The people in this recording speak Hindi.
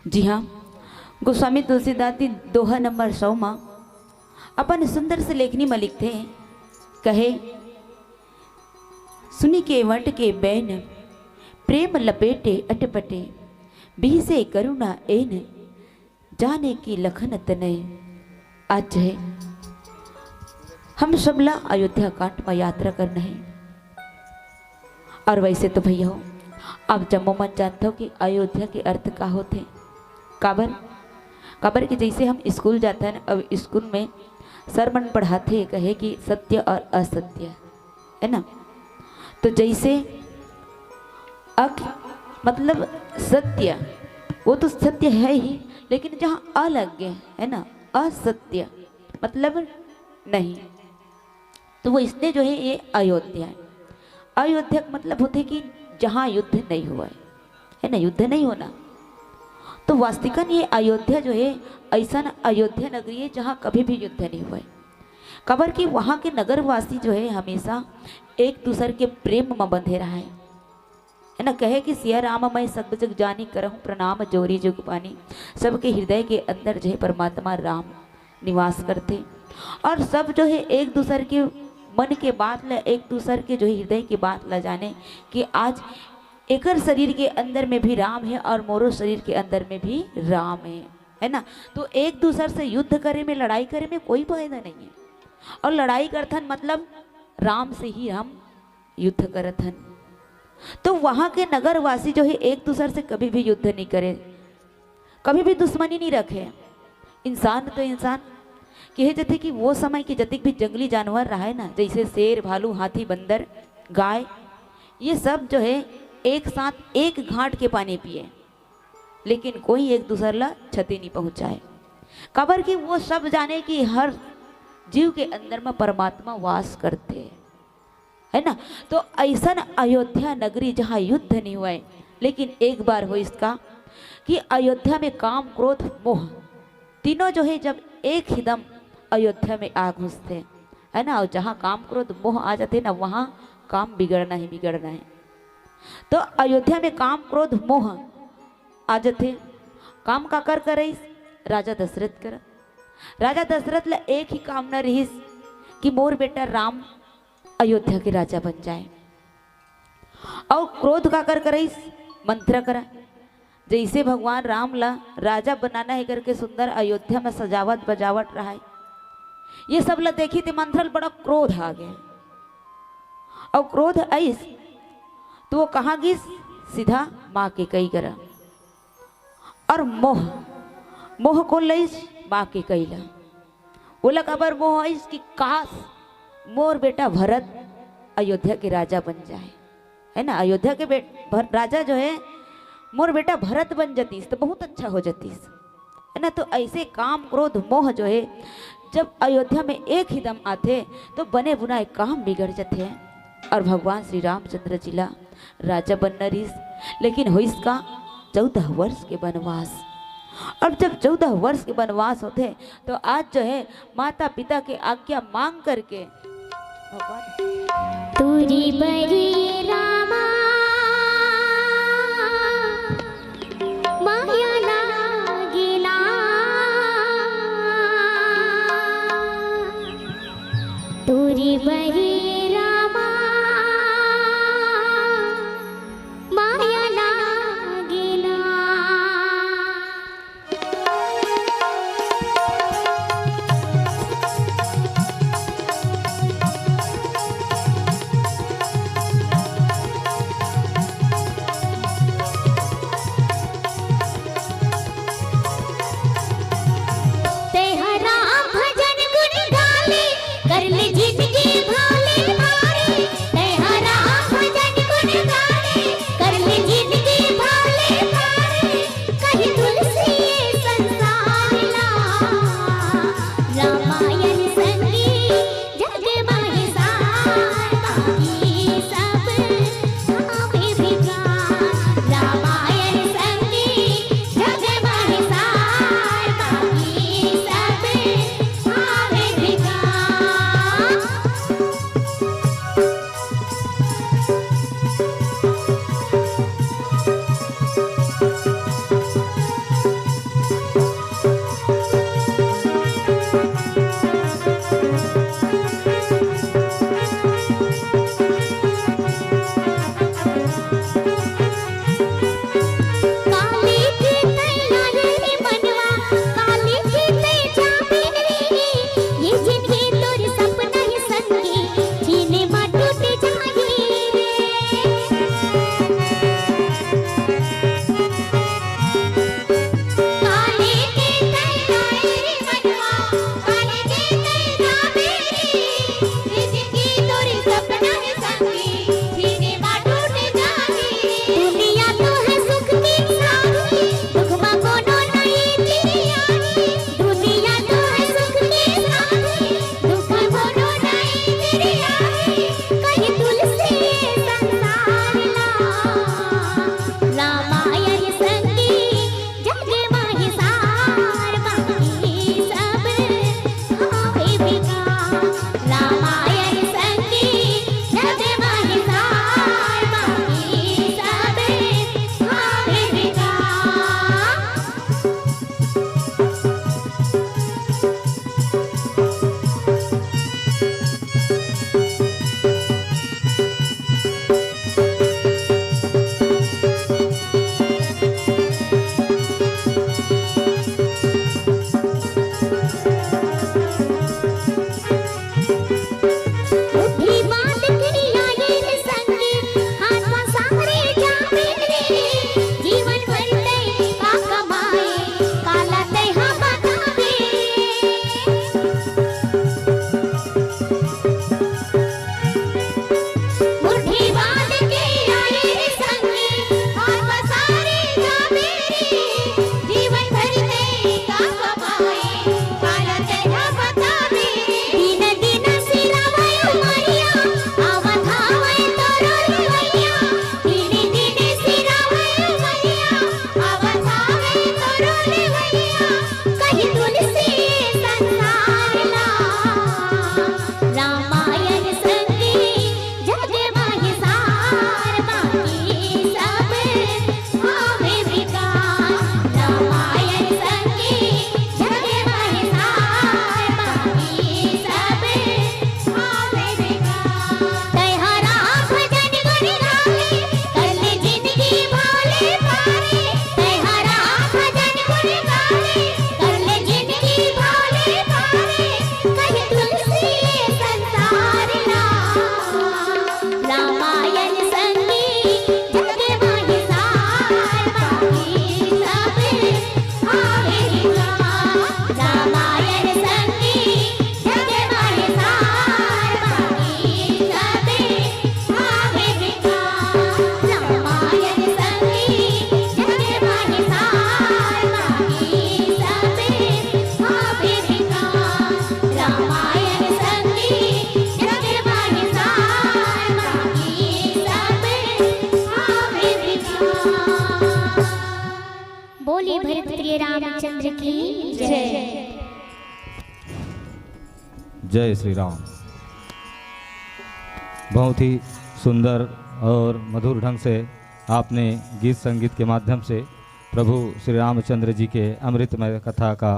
जी हाँ, गोस्वामी तुलसीदास जी दोहा नंबर 100 में अपन सुंदर से लेखनी में लिखते हैं, कहे सुनी के वट के बैन प्रेम लपेटे अटपटे भी से करुणा एन जाने की लखन तनय। आज है हम सबला अयोध्या कांड में यात्रा करना है। और वैसे तो भैया हो आप जम्मू मन जानते हो कि अयोध्या के अर्थ का होते काबर काबर के जैसे हम स्कूल जाते हैं, अब स्कूल में सर मन पढ़ाते कहे कि सत्य और असत्य है ना। तो जैसे मतलब सत्य वो तो सत्य है ही, लेकिन जहाँ अलग है ना असत्य मतलब नहीं, तो वो इसने जो है ये अयोध्या है। अयोध्या मतलब होते कि जहाँ युद्ध नहीं हुआ है ना, युद्ध नहीं होना। तो वास्तविकन ये अयोध्या जो है ऐसा अयोध्या नगरी है जहाँ कभी भी युद्ध नहीं हुआ है। खबर कि वहाँ के नगरवासी जो है हमेशा एक दूसरे के प्रेम में बंधे रहा है ना। कहे कि सिया राम मैं सब जग जानी करहूँ प्रणाम जोरी जुग पानी। सबके हृदय के अंदर जो है परमात्मा राम निवास करते और सब जो है एक दूसरे के मन के बात ला, एक दूसरे के जो है हृदय की बात ला जाने कि आज एकर शरीर के अंदर में भी राम है और मोरो शरीर के अंदर में भी राम है ना। तो एक दूसरे से युद्ध करे में लड़ाई करे में कोई फायदा नहीं है। और लड़ाई करथन मतलब राम से ही हम युद्ध करथन। तो वहाँ के नगरवासी जो है एक दूसरे से कभी भी युद्ध नहीं करे, कभी भी दुश्मनी नहीं रखे। इंसान तो इंसान कहे जाते कि वो समय के जतिक भी जंगली जानवर रहा है ना, जैसे शेर भालू हाथी बंदर गाय, ये सब जो है एक साथ एक घाट के पानी पिए, लेकिन कोई एक दूसरे ला क्षति नहीं पहुंचाए। खबर कि वो सब जाने कि हर जीव के अंदर में परमात्मा वास करते है ना। तो ऐसा अयोध्या नगरी जहाँ युद्ध नहीं हुआ है, लेकिन एक बार हो इसका कि अयोध्या में काम क्रोध मोह तीनों जो है जब एक ही दम अयोध्या में आ घुसते है ना। और जहाँ काम क्रोध मोह आ जाते ना वहाँ काम बिगड़ना ही बिगड़ना है। तो अयोध्या में काम क्रोध मोह आ जाते, काम का कर रहीस राजा दशरथ कर। राजा दशरथ ला एक ही काम न रहीस कि मोर बेटा राम अयोध्या के राजा बन जाए। और क्रोध का कर रहीस मंत्र करा, जैसे भगवान राम ला राजा बनाना है करके सुंदर अयोध्या में सजावट बजावट रहा है, ये सब ला देखी थे मंथरल बड़ा क्रोध आ गया। और क्रोध ऐस तो वो कहाँ गिस सीधा माँ के कई करा। और मोह मोह को लईस माँ के कई ला बोला खबर मोह ऐस कि काश मोर बेटा भरत अयोध्या के राजा बन जाए है ना। अयोध्या के राजा जो है मोर बेटा भरत बन जातीस तो बहुत अच्छा हो जातीस है ना। तो ऐसे काम क्रोध मोह जो है जब अयोध्या में एक ही दम आते तो बने बुनाए काम बिगड़ जाते हैं। और भगवान श्री रामचंद्र जिला राजा बनना रहीस, लेकिन हो इसका 14 वर्ष के वनवास। और जब 14 वर्ष के वनवास होते तो आज जो है माता पिता के आज्ञा मांग करके भगवान तुरी बरी रामा माया लागिला तुरी बरी रामा माया लागिला। तेहरा भजन गुण गाले कर ले जिंदगी भाले। काले जेते जावेरी जिंदगी तोरी सपना है संगी सीने में टूट जागी दुनिया तो है सुख की साथी दुख में कोनो नहीं तेरी यारी दुनिया तो है सुख की साथी दुख में कोनो नहीं तेरी यारी कहीं तुलसी संसार ला रामायण संगी जग माही सार बाकी सब हावे बेकार रामायण संगी जग माही सार बाकी सब हावे बेकार बुद्धि बात करिया ये संगी हाथ पसारे जावे रे जीवन भर ते का कमाए काला ते हा बतावे बुद्धि बात करिया ये संगी हाथ पसारे जावे रे जीवन भर ते का कमाए काला ते हा बतावे दिन दिन सिरावे उमरिया आवत हावे तोरो लवैया दिन दिन सिरावे उमरिया आवत हावे तोरो लवैया कहीं तुलसी संसार ला रामायण संगी जग माही सार बाकी सब हावे बेकार रामायण संगी जग माही सार बाकी सब हावे बेकार तैहरा भजन गुण गावे कल जिंदगी भोले पारे तैहरा भजन गुण गावे कल जिंदगी भोले पारे कहीं तुलसी संसार ला रामायण संगी जग माही सार बाकी सब हावे बेकार रामायण संगी जग माही सार बाकी सब हावे बेकार रामायण संगी जग माही सार बाकी सब हावे बेकार रामायण संगी जग माही सार बाकी सब हावे बेकार बोलिए भरत प्रिय रामचंद्र की जय जय श्री राम। बहुत ही सुंदर और मधुर ढंग से आपने गीत संगीत के माध्यम से प्रभु श्री रामचंद्र जी के अमृतमय कथा का